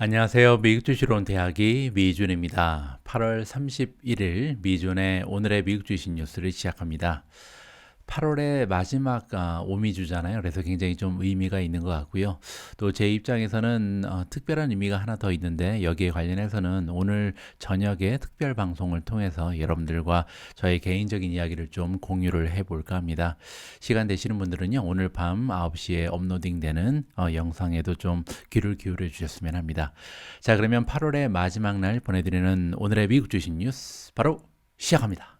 안녕하세요. 미국 주식론 대학이 미준입니다. 8월 31일 미준의 오늘의 미국 주식 뉴스를 시작합니다. 8월의 마지막 오미주잖아요. 그래서 굉장히 좀 의미가 있는 것 같고요. 또 제 입장에서는 특별한 의미가 하나 더 있는데 여기에 관련해서는 오늘 저녁에 특별 방송을 통해서 여러분들과 저의 개인적인 이야기를 좀 공유를 해볼까 합니다. 시간 되시는 분들은요. 오늘 밤 9시에 업로딩되는 영상에도 좀 귀를 기울여 주셨으면 합니다. 자, 그러면 8월의 마지막 날 보내드리는 오늘의 미국 주식 뉴스 바로 시작합니다.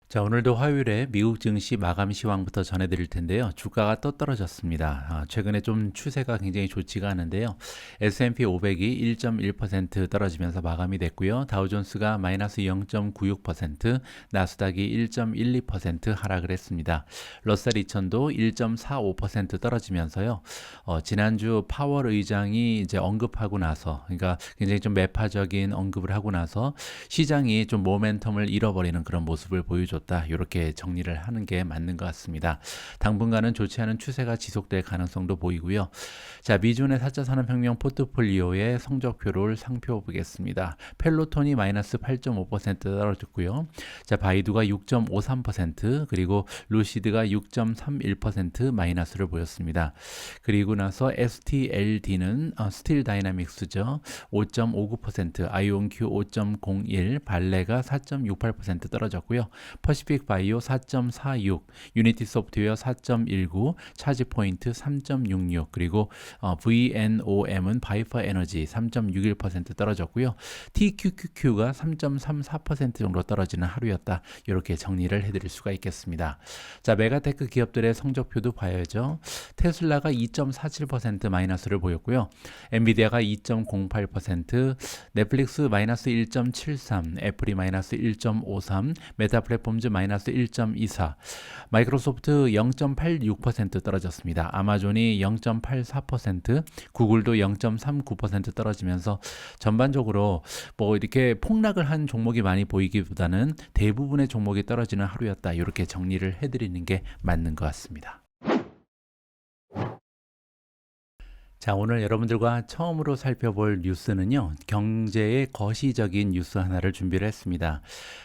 자, 오늘도 화요일에 미국 증시 마감 시황부터 전해드릴 텐데요. 주가가 또 떨어졌습니다. 최근에 좀 추세가 굉장히 좋지가 않은데요. S&P 500이 1.1% 떨어지면서 마감이 됐고요. 다우존스가 마이너스 0.96%, 나스닥이 1.12% 하락을 했습니다. 러셀 2000도 1.45% 떨어지면서요. 지난주 파월 의장이 이제 언급하고 나서, 그러니까 굉장히 좀 매파적인 언급을 하고 나서 시장이 좀 모멘텀을 잃어버리는 그런 모습을 보여줬다. 이렇게 정리를 하는 게 맞는 것 같습니다. 당분간은 좋지 않은 추세가 지속될 가능성도 보이고요. 자, 미준의 4차 산업혁명 포트폴리오의 성적표를 상표보겠습니다. 펠로톤이 마이너스 8.5% 떨어졌고요. 자, 바이두가 6.53%, 그리고 루시드가 6.31% 마이너스를 보였습니다. 그리고 나서 STLD는 스틸 다이나믹스죠. 5.59%, 아이온큐 5.01, 발레가 4.68% 떨어졌고요. 퍼시픽 바이오 4.46, 유니티 소프트웨어 4.19, 차지 포인트 3.66, 그리고 VNOM은 바이퍼 에너지 3.61% 떨어졌고요. TQQQ가 3.34% 정도 떨어지는 하루였다. 이렇게 정리를 해드릴 수가 있겠습니다. 자, 메가테크 기업들의 성적표도 봐야죠. 테슬라가 2.47% 마이너스를 보였고요. 엔비디아가 2.08%, 넷플릭스 마이너스 1.73, 애플이 마이너스 1.53, 메타 플랫폼즈 마이너스 1.24, 마이크로소프트 0.86% 떨어졌습니다. 아마존이 0.84%, 구글도 0.39% 떨어지면서 전반적으로 뭐 이렇게 폭락을 한 종목이 많이 보이기보다는 대부분의 종목이 떨어지는 하루였다. 이렇게 정리를 해드리는 게 맞는 것 같습니다. 자, 오늘 여러분들과 처음으로 살펴볼 뉴스는요, 경제의 거시적인 뉴스 하나를 준비를 했습니다.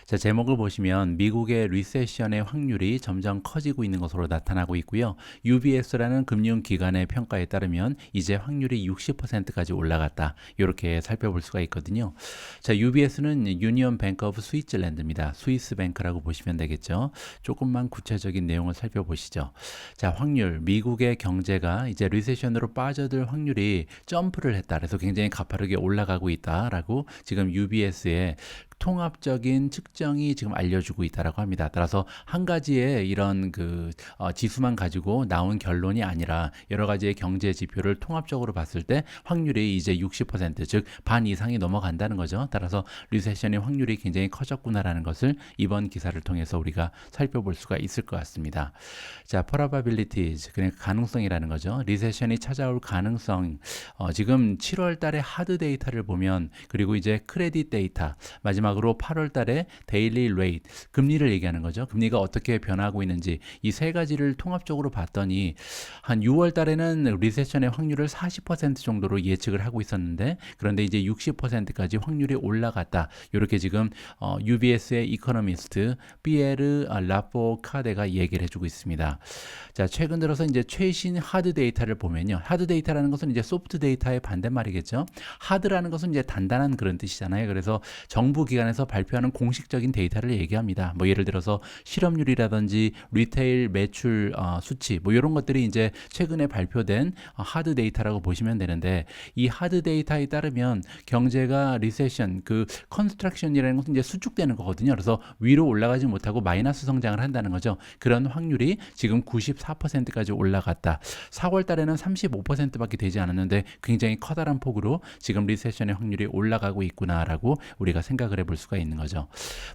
자, 제목을 보시면 미국의 리세션의 확률이 점점 커지고 있는 것으로 나타나고 있고요. UBS라는 금융기관의 평가에 따르면 이제 확률이 60%까지 올라갔다. 이렇게 살펴볼 수가 있거든요. 자, UBS는 유니언 뱅크 오브 스위tzerland입니다. 스위스 뱅크라고 보시면 되겠죠. 조금만 구체적인 내용을 살펴보시죠. 자, 확률, 미국의 경제가 이제 리세션으로 빠져들 확률이 점프를 했다. 그래서 굉장히 가파르게 올라가고 있다라고 지금 UBS의 통합적인 측정이 지금 알려주고 있다라고 합니다. 따라서 한 가지의 이런 지수만 가지고 나온 결론이 아니라 여러 가지의 경제 지표를 통합적으로 봤을 때 확률이 이제 60%, 즉 반 이상이 넘어간다는 거죠. 따라서 리세션의 확률이 굉장히 커졌구나라는 것을 이번 기사를 통해서 우리가 살펴볼 수가 있을 것 같습니다. 자, probabilities, 그러니까 가능성이라는 거죠. 리세션이 찾아올 가능성. 지금 7월 달에 하드 데이터를 보면, 그리고 이제 크레딧 데이터, 마지막으로 8월 달에 데일리 레이트, 금리를 얘기하는 거죠. 금리가 어떻게 변하고 있는지 이 세 가지를 통합적으로 봤더니 한 6월 달에는 리세션의 확률을 40% 정도로 예측을 하고 있었는데, 그런데 이제 60%까지 확률이 올라갔다. 이렇게 지금 UBS의 이코노미스트 피에르 라포카데가 얘기를 해주고 있습니다. 자, 최근 들어서 이제 최신 하드 데이터를 보면요. 하드 데이터라는 것은 이제 소프트 데이터의 반대말이겠죠. 하드라는 것은 이제 단단한 그런 뜻이잖아요. 그래서 정부 기관에서 발표하는 공식적인 데이터를 얘기합니다. 뭐 예를 들어서 실업률이라든지 리테일 매출 수치, 뭐 이런 것들이 이제 최근에 발표된 하드 데이터라고 보시면 되는데, 이 하드 데이터에 따르면 경제가 리세션, 컨스트럭션이라는 것은 이제 수축되는 거거든요. 그래서 위로 올라가지 못하고 마이너스 성장을 한다는 거죠. 그런 확률이 지금 94%까지 올라갔다. 4월 달에는 35%밖에 되지 않았는데 굉장히 커다란 폭으로 지금 리세션의 확률이 올라가고 있구나라고 우리가 생각을 볼 수가 있는 거죠.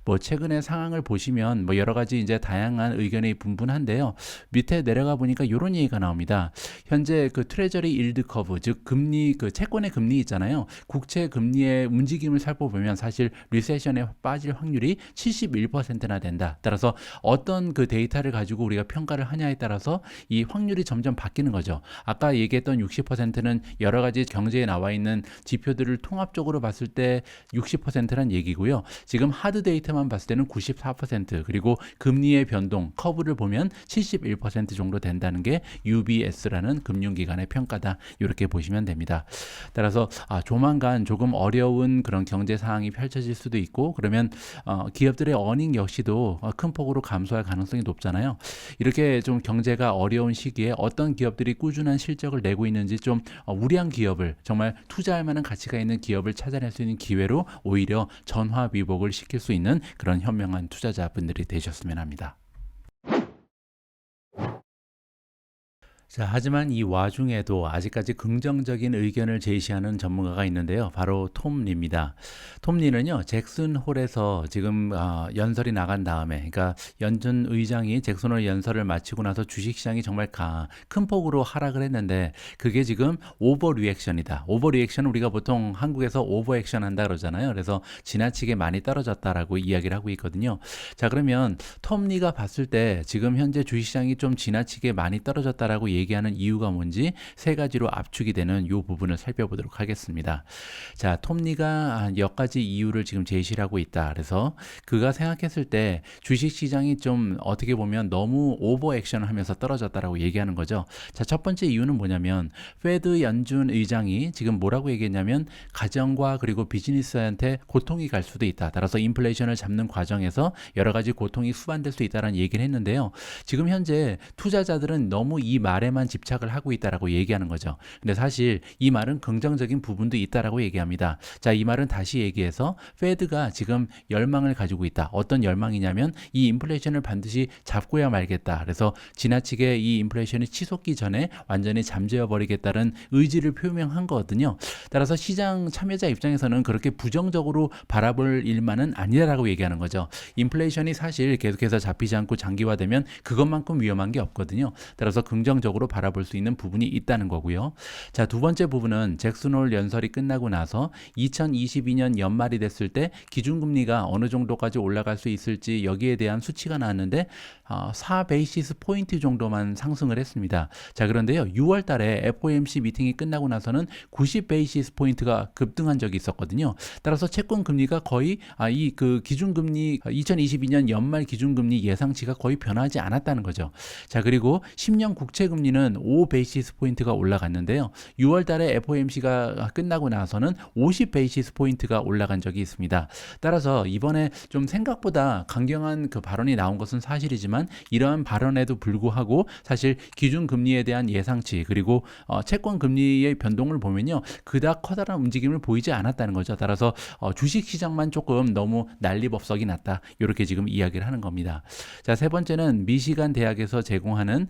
뭐 최근의 상황을 보시면 뭐 여러 가지 이제 다양한 의견이 분분한데요. 밑에 내려가 보니까 이런 얘기가 나옵니다. 현재 그 트레저리 일드 커브, 즉 금리 그 채권의 금리 있잖아요. 국채 금리의 움직임을 살펴보면 사실 리세션에 빠질 확률이 71%나 된다. 따라서 어떤 그 데이터를 가지고 우리가 평가를 하냐에 따라서 이 확률이 점점 바뀌는 거죠. 아까 얘기했던 60%는 여러 가지 경제에 나와 있는 지표들을 통합적으로 봤을 때 60%란 얘기고요. 지금 하드 데이터만 봤을 때는 94%, 그리고 금리의 변동 커브를 보면 71% 정도 된다는 게 UBS라는 금융기관의 평가다. 이렇게 보시면 됩니다. 따라서 조만간 조금 어려운 그런 경제 상황이 펼쳐질 수도 있고, 그러면 기업들의 어닝 역시도 큰 폭으로 감소할 가능성이 높잖아요. 이렇게 좀 경제가 어려운 시기에 어떤 기업들이 꾸준한 실적을 내고 있는지 좀 우량한 기업을, 정말 투자할 만한 가치가 있는 기업을 찾아낼 수 있는 기회로 오히려 전화위복을 시킬 수 있는 그런 현명한 투자자분들이 되셨으면 합니다. 자, 하지만 이 와중에도 아직까지 긍정적인 의견을 제시하는 전문가가 있는데요. 바로 톰 리입니다. 톰 리는요, 잭슨 홀에서 지금 연설이 나간 다음에, 그러니까 연준 의장이 잭슨 홀 연설을 마치고 나서 주식시장이 정말 큰 폭으로 하락을 했는데, 그게 지금 오버 리액션이다. 오버 리액션은 우리가 보통 한국에서 오버 액션 한다 그러잖아요. 그래서 지나치게 많이 떨어졌다라고 이야기를 하고 있거든요. 자, 그러면 톰 리가 봤을 때 지금 현재 주식시장이 좀 지나치게 많이 떨어졌다라고 얘기하는 이유가 뭔지 세 가지로 압축이 되는 이 부분을 살펴보도록 하겠습니다. 자, 톰 리가 몇 가지 이유를 지금 제시를 하고 있다. 그래서 그가 생각했을 때 주식시장이 좀 어떻게 보면 너무 오버 액션을 하면서 떨어졌다라고 얘기하는 거죠. 자, 첫 번째 이유는 뭐냐면 페드 연준 의장이 지금 뭐라고 얘기했냐면 가정과 그리고 비즈니스한테 고통이 갈 수도 있다. 따라서 인플레이션을 잡는 과정에서 여러 가지 고통이 수반될 수 있다는 얘기를 했는데요. 지금 현재 투자자들은 너무 이 말에만 집착을 하고 있다라고 얘기하는 거죠. 근데 사실 이 말은 긍정적인 부분도 있다라고 얘기합니다. 자, 이 말은 다시 얘기해서 페드가 지금 열망을 가지고 있다. 어떤 열망이냐면 이 인플레이션을 반드시 잡고야 말겠다. 그래서 지나치게 이 인플레이션이 치솟기 전에 완전히 잠재워 버리겠다는 의지를 표명한 거거든요. 따라서 시장 참여자 입장에서는 그렇게 부정적으로 바라볼 일만은 아니라고 얘기하는 거죠. 인플레이션이 사실 계속해서 잡히지 않고 장기화되면 그것만큼 위험한 게 없거든요. 따라서 긍정적으로 바라볼 수 있는 부분이 있다는 거고요. 자, 두 번째 부분은 잭슨 홀 연설이 끝나고 나서 2022년 연말이 됐을 때 기준금리가 어느 정도까지 올라갈 수 있을지 여기에 대한 수치가 나왔는데 4베이시스 포인트 정도만 상승을 했습니다. 자, 그런데요, 6월 달에 FOMC 미팅이 끝나고 나서는 90베이시스 포인트가 급등한 적이 있었거든요. 따라서 채권 금리가 거의 이 그 기준금리 2022년 연말 기준금리 예상치가 거의 변하지 않았다는 거죠. 자, 그리고 10년 국채 금리는 5베이시스 포인트가 올라갔는데요. 6월 달에 FOMC가 끝나고 나서는 50베이시스 포인트가 올라간 적이 있습니다. 따라서 이번에 좀 생각보다 강경한 그 발언이 나온 것은 사실이지만 이러한 발언에도 불구하고 사실 기준 금리에 대한 예상치 그리고 채권 금리의 변동을 보면요, 그닥 커다란 움직임을 보이지 않았다는 거죠. 따라서 주식 시장만 조금 너무 난리법석이 났다. 이렇게 지금 이야기를 하는 겁니다. 자, 세 번째는 미시간 대학에서 제공하는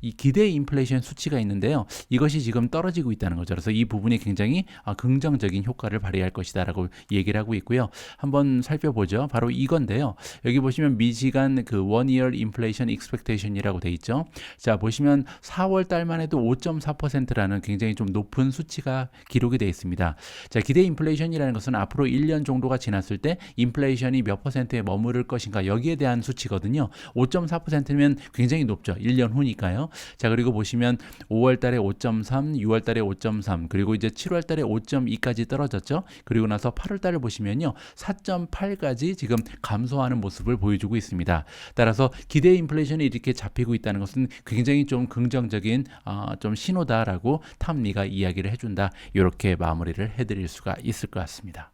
이 기대 인플레이션 수치가 있는데요. 이것이 지금 떨어지고 있다는 거죠. 그래서 이 부분이 굉장히 긍정적인 효과를 발휘할 것이다라고 얘기를 하고 있고요. 한번 살펴보죠. 바로 이건데요. 여기 보시면 미시간 그 One Year Inflation Expectation이라고 돼 있죠. 자, 보시면 4월 달만 해도 5.4%라는 굉장히 좀 높은 수치가 기록이 되어 있습니다. 자, 기대 인플레이션이라는 것은 앞으로 1년 정도가 지났을 때 인플레이션이 몇 퍼센트에 머무를 것인가 여기에 대한 수치거든요. 5.4%면 굉장히 높죠. 1년 후니까요. 자, 그리고 보시면 5월 달에 5.3, 6월 달에 5.3, 그리고 이제 7월 달에 5.2까지 떨어졌죠. 그리고 나서 8월 달을 보시면요, 4.8까지 지금 감소하는 모습을 보여주고 있습니다. 따라서 기대 인플레이션이 이렇게 잡히고 있다는 것은 굉장히 좀 긍정적인 좀 신호다라고 탐 리가 이야기를 해준다. 이렇게 마무리를 해드릴 수가 있을 것 같습니다.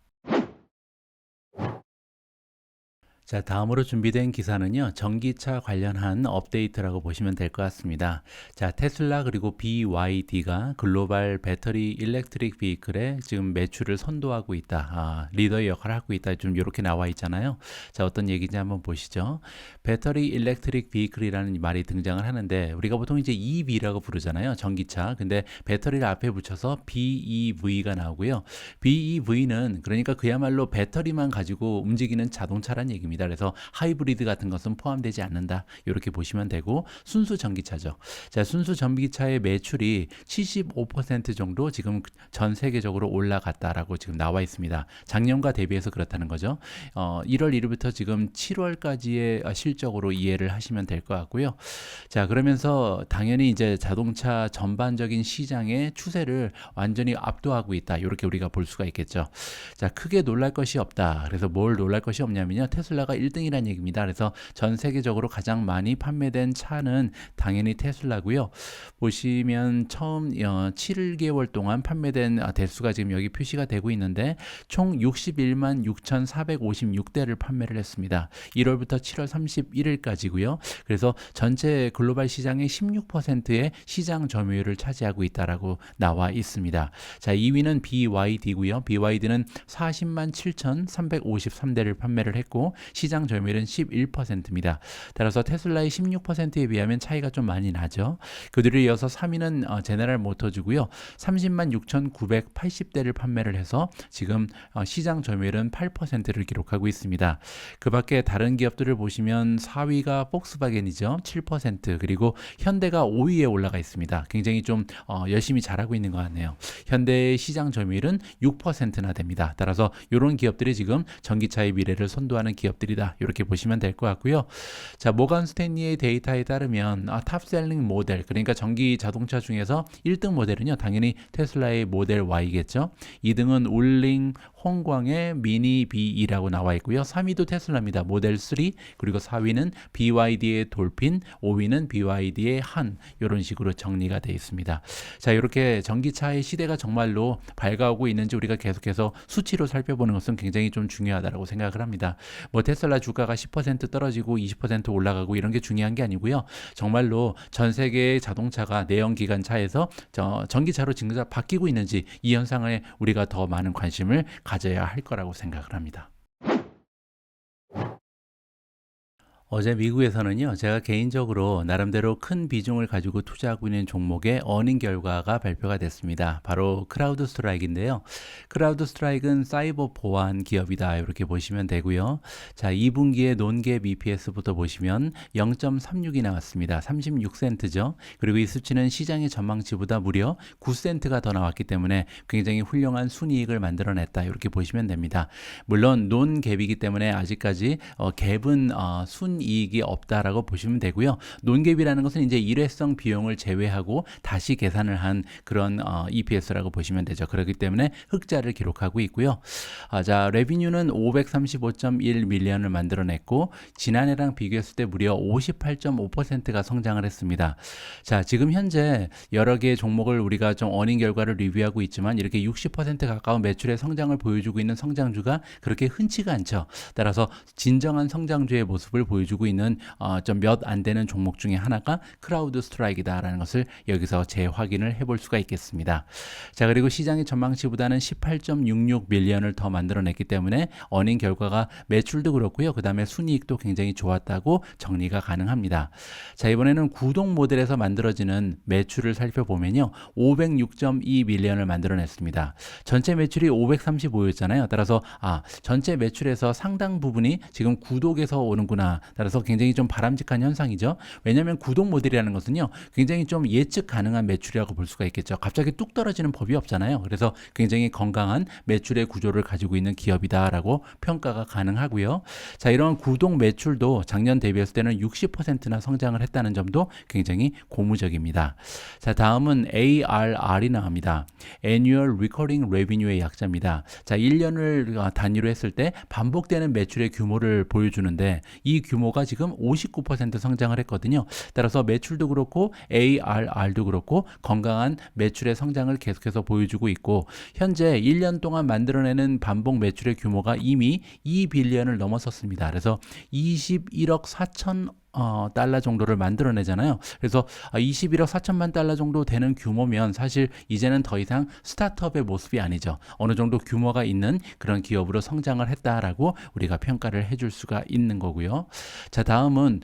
자, 다음으로 준비된 기사는요, 전기차 관련한 업데이트라고 보시면 될 것 같습니다. 자, 테슬라 그리고 BYD가 글로벌 배터리 일렉트릭 비클에 지금 매출을 선도하고 있다. 리더의 역할을 하고 있다. 좀 이렇게 나와 있잖아요. 자, 어떤 얘기인지 한번 보시죠. 배터리 일렉트릭 비클이라는 말이 등장을 하는데, 우리가 보통 이제 EV라고 부르잖아요. 전기차. 근데 배터리를 앞에 붙여서 BEV가 나오고요. BEV는 그러니까 그야말로 배터리만 가지고 움직이는 자동차란 얘기입니다. 그래서 하이브리드 같은 것은 포함되지 않는다. 이렇게 보시면 되고, 순수 전기차죠. 자, 순수 전기차의 매출이 75% 정도 지금 전 세계적으로 올라갔다라고 지금 나와 있습니다. 작년과 대비해서 그렇다는 거죠. 1월 1일부터 지금 7월까지의 실적으로 이해를 하시면 될 것 같고요. 자, 그러면서 당연히 이제 자동차 전반적인 시장의 추세를 완전히 압도하고 있다. 이렇게 우리가 볼 수가 있겠죠. 자, 크게 놀랄 것이 없다. 그래서 뭘 놀랄 것이 없냐면요. 테슬라가 1등이라는 얘기입니다. 그래서 전 세계적으로 가장 많이 판매된 차는 당연히 테슬라고요. 보시면 처음 7개월 동안 판매된 대수가 지금 여기 표시가 되고 있는데 총 61만 6,456대를 판매를 했습니다. 1월부터 7월 31일까지고요. 그래서 전체 글로벌 시장의 16%의 시장 점유율을 차지하고 있다라고 나와 있습니다. 자, 2위는 BYD고요. BYD는 40만 7,353대를 판매를 했고 시장 점유율은 11%입니다. 따라서 테슬라의 16%에 비하면 차이가 좀 많이 나죠. 그들을 이어서 3위는 제너럴 모터즈고요. 30만 6,980대를 판매를 해서 지금 시장 점유율은 8%를 기록하고 있습니다. 그 밖에 다른 기업들을 보시면 4위가 폭스바겐이죠. 7%, 그리고 현대가 5위에 올라가 있습니다. 굉장히 좀 열심히 잘하고 있는 것 같네요. 현대의 시장 점유율은 6%나 됩니다. 따라서 이런 기업들이 지금 전기차의 미래를 선도하는 기업들이다. 이렇게 보시면 될 것 같고요. 자, 모건 스탠리의 데이터에 따르면 탑셀링 모델, 그러니까 전기 자동차 중에서 1등 모델은요, 당연히 테슬라의 모델 Y겠죠. 2등은 울링 홍광의 미니 B이라고 나와 있고요. 3위도 테슬라입니다. 모델 3, 그리고 4위는 BYD의 돌핀, 5위는 BYD의 한, 이런 식으로 정리가 되어 있습니다. 자, 이렇게 전기차의 시대가 정말로 밝아오고 있는지 우리가 계속해서 수치로 살펴보는 것은 굉장히 좀 중요하다고 생각을 합니다. 뭐 테슬라 주가가 10% 떨어지고 20% 올라가고 이런 게 중요한 게 아니고요. 정말로 전 세계의 자동차가 내연기관차에서 전기차로 진짜 바뀌고 있는지 이 현상에 우리가 더 많은 관심을 가져야 할 거라고 생각을 합니다. 어제 미국에서는요, 제가 개인적으로 나름대로 큰 비중을 가지고 투자하고 있는 종목의 어닝 결과가 발표가 됐습니다. 바로 크라우드 스트라이크인데요. 크라우드 스트라이크는 사이버 보안 기업이다. 이렇게 보시면 되고요. 자, 2분기에 논갭 EPS부터 보시면 0.36이 나왔습니다. 36센트죠. 그리고 이 수치는 시장의 전망치보다 무려 9센트가 더 나왔기 때문에 굉장히 훌륭한 순이익을 만들어냈다. 이렇게 보시면 됩니다. 물론 논갭이기 때문에 아직까지 갭은 순이익이 없다라고 보시면 되고요. 논갭이라는 것은 이제 일회성 비용을 제외하고 다시 계산을 한 그런 EPS라고 보시면 되죠. 그렇기 때문에 흑자를 기록하고 있고요. 자, 레비뉴는 535.1 밀리언을 만들어냈고 지난해랑 비교했을 때 무려 58.5%가 성장을 했습니다. 자, 지금 현재 여러 개의 종목을 우리가 좀 어닝 결과를 리뷰하고 있지만 이렇게 60% 가까운 매출의 성장을 보여주고 있는 성장주가 그렇게 흔치가 않죠. 따라서 진정한 성장주의 모습을 보여주고 있는 좀 몇 안 되는 종목 중에 하나가 크라우드 스트라이크다라는 것을 여기서 재확인을 해볼 수가 있겠습니다. 자, 그리고 시장의 전망치보다는 18.66 밀리언을 더 만들어냈기 때문에 어닝 결과가 매출도 그렇고요. 그 다음에 순이익도 굉장히 좋았다고 정리가 가능합니다. 자, 이번에는 구동 모델에서 만들어지는 매출을 살펴보면요. 506.2 밀리언을 만들어냈습니다. 전체 매출이 535였잖아요. 따라서 전체 매출에서 상당 부분이 지금 구독에서 오는구나. 따라서 굉장히 좀 바람직한 현상이죠. 왜냐하면 구독 모델이라는 것은요, 굉장히 좀 예측 가능한 매출이라고 볼 수가 있겠죠. 갑자기 뚝 떨어지는 법이 없잖아요. 그래서 굉장히 건강한 매출의 구조를 가지고 있는 기업이다라고 평가가 가능하고요. 자, 이런 구독 매출도 작년 대비했을 때는 60%나 성장을 했다는 점도 굉장히 고무적입니다. 자, 다음은 ARR이 나옵니다. Annual Recurring Revenue의 약자입니다. 자, 1년을 단위로 했을 때 반복되는 매출의 규모를 보여주는데 이 규모 규모가 지금 59% 성장을 했거든요. 따라서 매출도 그렇고 ARR도 그렇고 건강한 매출의 성장을 계속해서 보여주고 있고, 현재 1년 동안 만들어내는 반복 매출의 규모가 이미 2빌리언을 넘어섰습니다. 그래서 21억 4천 달러 정도를 만들어내잖아요. 그래서 21억 4천만 달러 정도 되는 규모면 사실 이제는 더 이상 스타트업의 모습이 아니죠. 어느 정도 규모가 있는 그런 기업으로 성장을 했다라고 우리가 평가를 해줄 수가 있는 거고요. 자, 다음은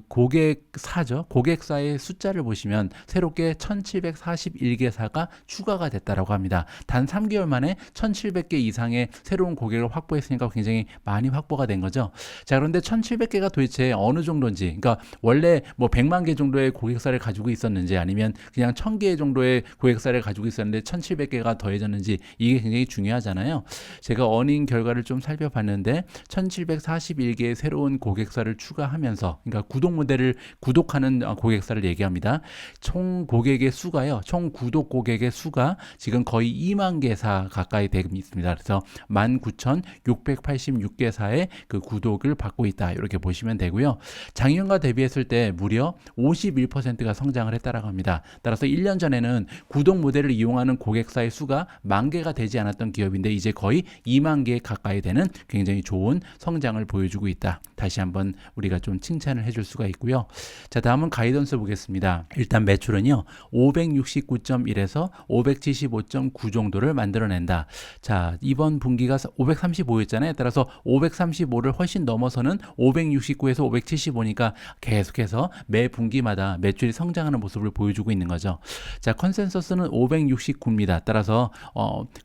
고객사죠. 고객사의 숫자를 보시면 새롭게 1741개사가 추가가 됐다라고 합니다. 단 3개월 만에 1700개 이상의 새로운 고객을 확보했으니까 굉장히 많이 확보가 된 거죠. 자, 그런데 1700개가 도대체 어느 정도인지, 그러니까 원래 뭐 100만 개 정도의 고객사를 가지고 있었는지 아니면 그냥 1000개 정도의 고객사를 가지고 있었는데 1700개가 더해졌는지, 이게 굉장히 중요하잖아요. 제가 어닝 결과를 좀 살펴봤는데 1741개의 새로운 고객사를 추가하면서, 그러니까 구독 모델을 구독하는 고객사를 얘기합니다. 총 고객의 수가요. 총 구독 고객의 수가 지금 거의 2만 개사 가까이 되고 있습니다. 그래서 19,686개사의 그 구독을 받고 있다, 이렇게 보시면 되고요. 작년과 대비했을 때 무려 51%가 성장을 했다라고 합니다. 따라서 1년 전에는 구독 모델을 이용하는 고객사의 수가 10,000개가 되지 않았던 기업인데 이제 거의 2만 개 가까이 되는 굉장히 좋은 성장을 보여주고 있다. 다시 한번 우리가 좀 칭찬을 해줄 수가 있고요. 자, 다음은 가이던스 보겠습니다. 일단 매출은요 569.1에서 575.9 정도를 만들어낸다. 자, 이번 분기가 535였잖아요. 따라서 535를 훨씬 넘어서는 569에서 575니까 계속해서 매 분기마다 매출이 성장하는 모습을 보여주고 있는 거죠. 자, 컨센서스는 569입니다. 따라서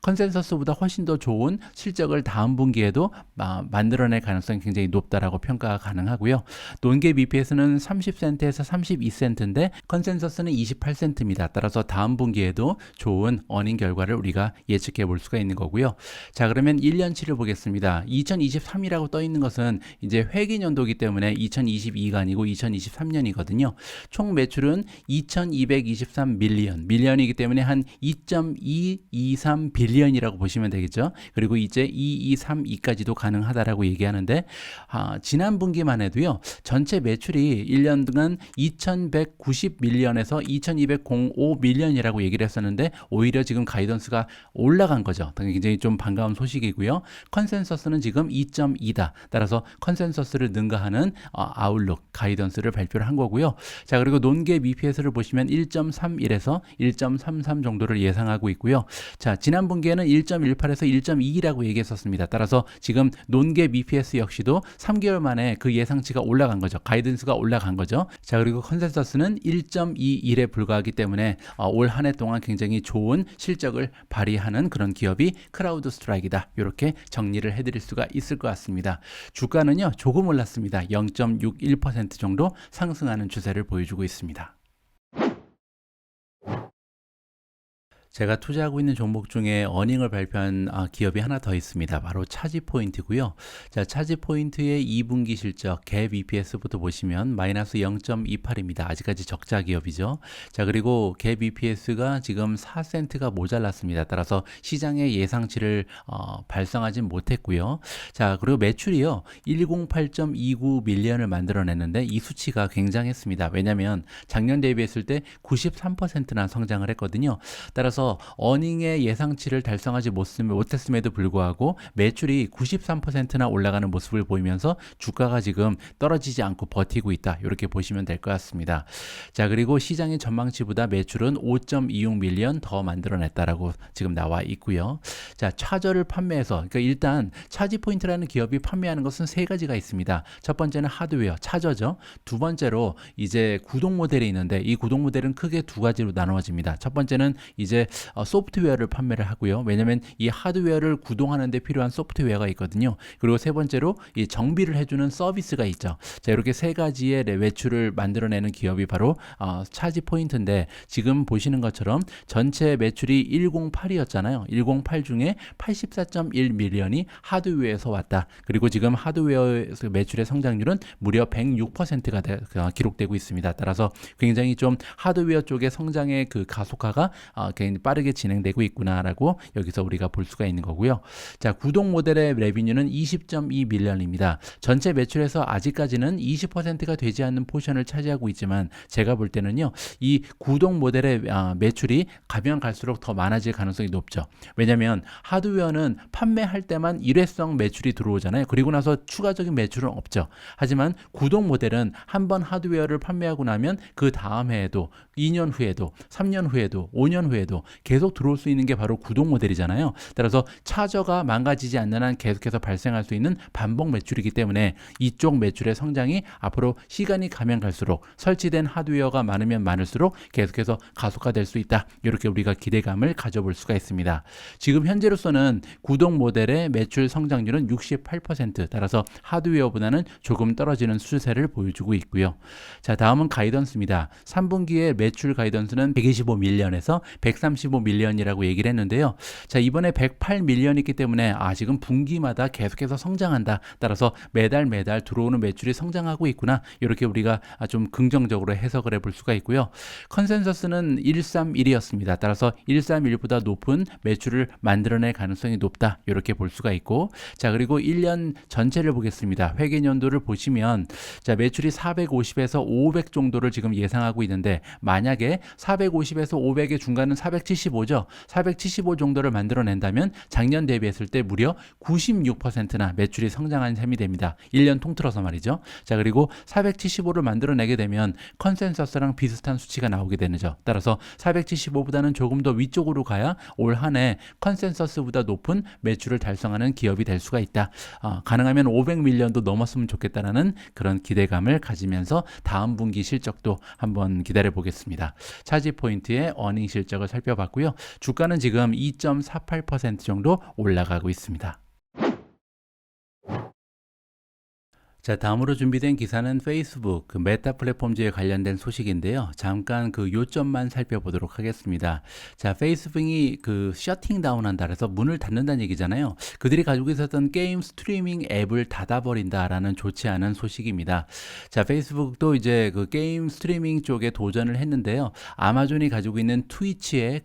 컨센서스보다 훨씬 더 좋은 실적을 다음 분기에도 만들어낼 가능성이 굉장히 높다라고 평가가 가능하고요. 논갭 EPS는 30센트에서 32센트인데 컨센서스는 28센트입니다. 따라서 다음 분기에도 좋은 어닝 결과를 우리가 예측해 볼 수가 있는 거고요. 자, 그러면 1년치를 보겠습니다. 2023이라고 떠 있는 것은 이제 회계연도이기 때문에 2022가 아니고 2023년이거든요. 총 매출은 2223 밀리언이기 때문에 한 2.223 빌리언이라고 보시면 되겠죠. 그리고 이제 2232까지도 가능하다라고 얘기하는데, 지난 분기만 해도요, 전체 매출이 1년 동안 2190 밀리언에서 2205 밀리언이라고 얘기를 했었는데 오히려 지금 가이던스가 올라간 거죠. 굉장히 좀 반가운 소식이고요. 컨센서스는 지금 2.2다. 따라서 컨센서스를 능가하는 아웃룩, 가이던스를 발표를 한 거고요. 자, 그리고 논갭 EPS를 보시면 1.31에서 1.33 정도를 예상하고 있고요. 자, 지난 분기에는 1.18에서 1.2라고 얘기했었습니다. 따라서 지금 논갭 EPS 역시도 3개월 만에 그 예상치가 올라간 거죠. 가이던스가 올라간 거죠. 자, 그리고 컨센서스는 1.21에 불과하기 때문에 올 한 해 동안 굉장히 좋은 실적을 발휘하는 그런 기업이 크라우드 스트라이크다. 이렇게 정리를 해드릴 수가 있을 것 같습니다. 주가는요, 조금 올랐습니다. 0.61% 정도 상승하는 추세를 보여주고 있습니다. 제가 투자하고 있는 종목 중에 어닝을 발표한 기업이 하나 더 있습니다. 바로 차지포인트고요. 자, 차지포인트의 2분기 실적 갭 EPS부터 보시면 마이너스 0.28입니다. 아직까지 적자 기업이죠. 자, 그리고 갭 EPS가 지금 4센트가 모자랐습니다. 따라서 시장의 예상치를 발송하지 못했고요. 자, 그리고 매출이요 108.29 밀리언을 만들어냈는데 이 수치가 굉장했습니다. 왜냐하면 작년 대비했을 때 93%나 성장을 했거든요. 따라서 어닝의 예상치를 달성하지 못했음에도 불구하고 매출이 93%나 올라가는 모습을 보이면서 주가가 지금 떨어지지 않고 버티고 있다. 이렇게 보시면 될 것 같습니다. 자, 그리고 시장의 전망치보다 매출은 5.26 밀리언 더 만들어냈다라고 지금 나와 있고요. 자, 차저를 판매해서, 그러니까 일단 차지포인트라는 기업이 판매하는 것은 세 가지가 있습니다. 첫 번째는 하드웨어, 차저죠. 두 번째로 이제 구독 모델이 있는데 이 구독 모델은 크게 두 가지로 나누어집니다. 첫 번째는 이제 소프트웨어를 판매를 하고요. 왜냐하면 이 하드웨어를 구동하는 데 필요한 소프트웨어가 있거든요. 그리고 세 번째로 이 정비를 해주는 서비스가 있죠. 자, 이렇게 세 가지의 매출을 만들어내는 기업이 바로 차지포인트인데, 지금 보시는 것처럼 전체 매출이 108이었잖아요. 108 중에 84.1 밀리언이 하드웨어에서 왔다. 그리고 지금 하드웨어에서 매출의 성장률은 무려 106%가 기록되고 있습니다. 따라서 굉장히 좀 하드웨어 쪽의 성장의 그 가속화가 굉장히 굉장히 빠르게 진행되고 있구나라고 여기서 우리가 볼 수가 있는 거고요. 자, 구독 모델의 레비뉴는 20.2 밀리언입니다. 전체 매출에서 아직까지는 20%가 되지 않는 포션을 차지하고 있지만 제가 볼 때는요, 이 구독 모델의 매출이 가면 갈수록 더 많아질 가능성이 높죠. 왜냐하면 하드웨어는 판매할 때만 일회성 매출이 들어오잖아요. 그리고 나서 추가적인 매출은 없죠. 하지만 구독 모델은 한번 하드웨어를 판매하고 나면 그 다음 해에도 2년 후에도 3년 후에도 5년 후에도 계속 들어올 수 있는 게 바로 구독 모델이잖아요. 따라서 차저가 망가지지 않는 한 계속해서 발생할 수 있는 반복 매출이기 때문에 이쪽 매출의 성장이 앞으로 시간이 가면 갈수록 설치된 하드웨어가 많으면 많을수록 계속해서 가속화될 수 있다. 이렇게 우리가 기대감을 가져볼 수가 있습니다. 지금 현재로서는 구독 모델의 매출 성장률은 68%, 따라서 하드웨어보다는 조금 떨어지는 추세를 보여주고 있고요. 자, 다음은 가이던스입니다. 3분기의 매출 가이던스는 125밀리언에서 135밀리언이라고 얘기를 했는데요. 자, 이번에 108밀리언이기 때문에 지금 분기마다 계속해서 성장한다. 따라서 매달 들어오는 매출이 성장하고 있구나. 이렇게 우리가 좀 긍정적으로 해석을 해볼 수가 있고요. 컨센서스는 131이었습니다. 따라서 131보다 높은 매출을 만들어낼 가능성이 높다. 이렇게 볼 수가 있고, 자, 그리고 1년 전체를 보겠습니다. 회계연도를 보시면, 자, 매출이 450에서 500 정도를 지금 예상하고 있는데, 만약에 450에서 500의 중간은 475죠. 475 정도를 만들어낸다면 작년 대비했을 때 무려 96%나 매출이 성장한 셈이 됩니다. 1년 통틀어서 말이죠. 자, 그리고 475를 만들어내게 되면 컨센서스랑 비슷한 수치가 나오게 되는 죠. 따라서 475보다는 조금 더 위쪽으로 가야 올 한 해 컨센서스보다 높은 매출을 달성하는 기업이 될 수가 있다. 가능하면 500밀리언도 넘었으면 좋겠다라는 그런 기대감을 가지면서 다음 분기 실적도 한번 기다려 보겠습니다. 차지 포인트의 어닝 실적을 살펴봤고요. 주가는 지금 2.48% 정도 올라가고 있습니다. 자, 다음으로 준비된 기사는 페이스북, 메타 플랫폼즈에 관련된 소식인데요. 잠깐 그 요점만 살펴보도록 하겠습니다. 자, 페이스북이 셔팅 다운한다, 그래서 문을 닫는다는 얘기잖아요. 그들이 가지고 있었던 게임 스트리밍 앱을 닫아버린다라는 좋지 않은 소식입니다. 자, 페이스북도 이제 그 게임 스트리밍 쪽에 도전을 했는데요. 아마존이 가지고 있는 트위치의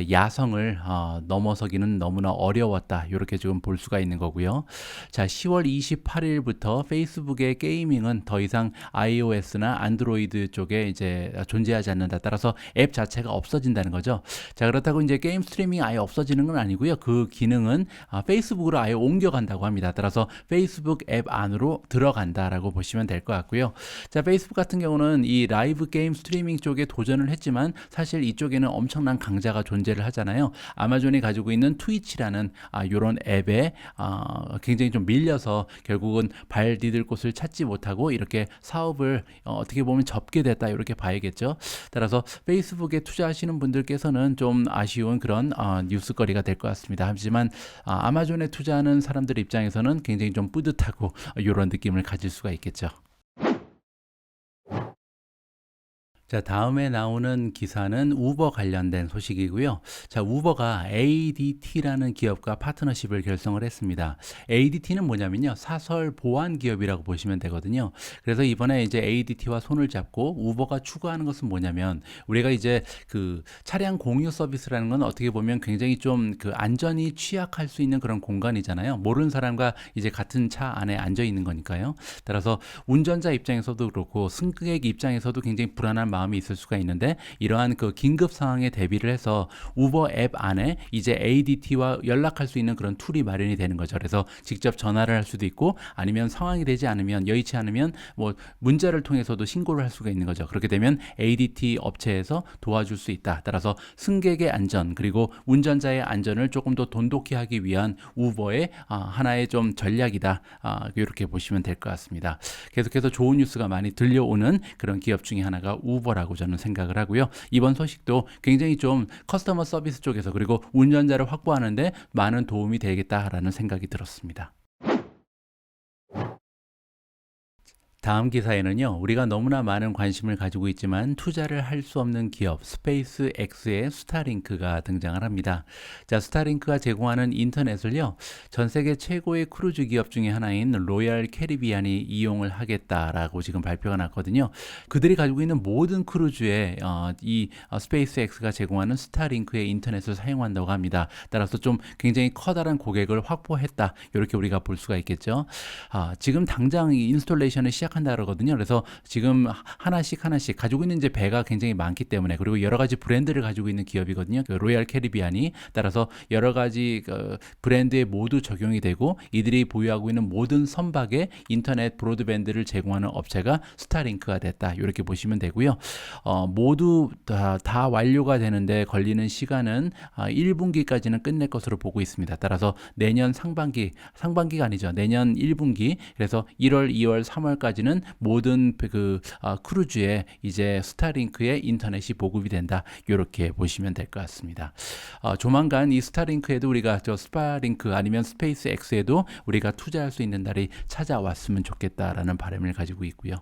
야성을 넘어서기는 너무나 어려웠다. 이렇게 지금 볼 수가 있는 거고요. 자, 10월 28일 부터 페이스북의 게이밍은 더 이상 iOS나 안드로이드 쪽에 이제 존재하지 않는다. 따라서 앱 자체가 없어진다는 거죠. 자, 그렇다고 이제 게임 스트리밍이 아예 없어지는 건 아니고요. 그 기능은 페이스북으로 아예 옮겨간다고 합니다. 따라서 페이스북 앱 안으로 들어간다라고 보시면 될 것 같고요. 자, 페이스북 같은 경우는 이 라이브 게임 스트리밍 쪽에 도전을 했지만 사실 이쪽에는 엄청난 강자가 존재를 하잖아요. 아마존이 가지고 있는 트위치라는 이런 앱에 굉장히 좀 밀려서 결국은 발 디딜 곳을 찾지 못하고 이렇게 사업을 어떻게 보면 접게 됐다, 이렇게 봐야겠죠. 따라서 페이스북에 투자하시는 분들께서는 좀 아쉬운 그런 뉴스거리가 될 것 같습니다. 하지만 아마존에 투자하는 사람들 입장에서는 굉장히 좀 뿌듯하고 이런 느낌을 가질 수가 있겠죠. 자, 다음에 나오는 기사는 우버 관련된 소식이고요. 자, 우버가 ADT라는 기업과 파트너십을 결성을 했습니다. ADT는 뭐냐면요, 사설 보안 기업이라고 보시면 되거든요. 그래서 이번에 이제 ADT와 손을 잡고 우버가 추구하는 것은 뭐냐면, 우리가 이제 그 차량 공유 서비스라는 건 어떻게 보면 굉장히 좀 그 안전이 취약할 수 있는 그런 공간이잖아요. 모르는 사람과 이제 같은 차 안에 앉아 있는 거니까요. 따라서 운전자 입장에서도 그렇고 승객 입장에서도 굉장히 불안한 마음이 있을 수가 있는데, 이러한 그 긴급 상황에 대비를 해서 우버 앱 안에 이제 ADT와 연락할 수 있는 그런 툴이 마련이 되는 거죠. 그래서 직접 전화를 할 수도 있고, 아니면 상황이 되지 않으면, 여의치 않으면 뭐 문자를 통해서도 신고를 할 수가 있는 거죠. 그렇게 되면 ADT 업체에서 도와줄 수 있다. 따라서 승객의 안전 그리고 운전자의 안전을 조금 더 돈독히 하기 위한 우버의 하나의 좀 전략이다. 이렇게 보시면 될 것 같습니다. 계속해서 좋은 뉴스가 많이 들려오는 그런 기업 중에 하나가 우버라고 저는 생각을 하고요. 이번 소식도 굉장히 좀 커스터머 서비스 쪽에서 그리고 운전자를 확보하는데 많은 도움이 되겠다라는 생각이 들었습니다. 다음 기사에는요, 우리가 너무나 많은 관심을 가지고 있지만 투자를 할 수 없는 기업 스페이스 X의 스타링크가 등장을 합니다. 자, 스타링크가 제공하는 인터넷을요, 전 세계 최고의 크루즈 기업 중에 하나인 로얄 캐리비안이 이용을 하겠다라고 지금 발표가 났거든요. 그들이 가지고 있는 모든 크루즈에 이 스페이스 X가 제공하는 스타링크의 인터넷을 사용한다고 합니다. 따라서 좀 굉장히 커다란 고객을 확보했다. 이렇게 우리가 볼 수가 있겠죠. 지금 당장 이 인스톨레이션을 시작한다 그러거든요. 그래서 지금 하나씩 가지고 있는 이제 배가 굉장히 많기 때문에, 그리고 여러 가지 브랜드를 가지고 있는 기업이거든요. 그 로얄 캐리비안이. 따라서 여러 가지 브랜드에 모두 적용이 되고, 이들이 보유하고 있는 모든 선박에 인터넷 브로드밴드를 제공하는 업체가 스타링크가 됐다. 이렇게 보시면 되고요. 모두 다 완료가 되는데 걸리는 시간은 1분기까지는 끝낼 것으로 보고 있습니다. 따라서 내년 상반기가 아니죠. 내년 1분기, 그래서 1월, 2월, 3월까지는 모든 크루즈에 이제 스타링크의 인터넷이 보급이 된다. 이렇게 보시면 될 것 같습니다. 조만간 이 스타링크에도 우리가 스파링크 아니면 스페이스 X에도 우리가 투자할 수 있는 날이 찾아왔으면 좋겠다라는 바람을 가지고 있고요.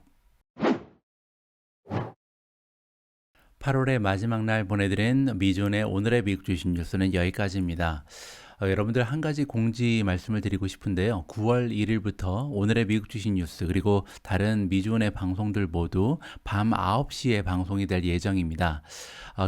8월의 마지막 날 보내드린 미존의 오늘의 미국 주식 뉴스는 여기까지입니다. 여러분들 한 가지 공지 말씀을 드리고 싶은데요. 9월 1일부터 오늘의 미국 주식 뉴스 그리고 다른 미존의 방송들 모두 밤 9시에 방송이 될 예정입니다.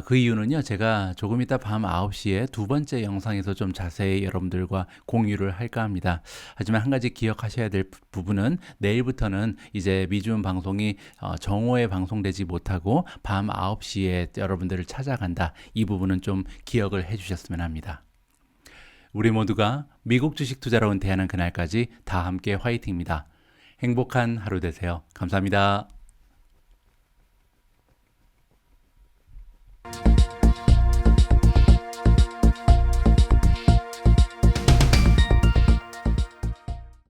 그 이유는요. 제가 조금 이따 밤 9시에 두 번째 영상에서 좀 자세히 여러분들과 공유를 할까 합니다. 하지만 한 가지 기억하셔야 될 부분은 내일부터는 이제 미존 방송이 정오에 방송되지 못하고 밤 9시에 여러분들을 찾아간다. 이 부분은 좀 기억을 해주셨으면 합니다. 우리 모두가 미국 주식 투자로 은퇴하는 그날까지 다 함께 화이팅입니다. 행복한 하루 되세요. 감사합니다.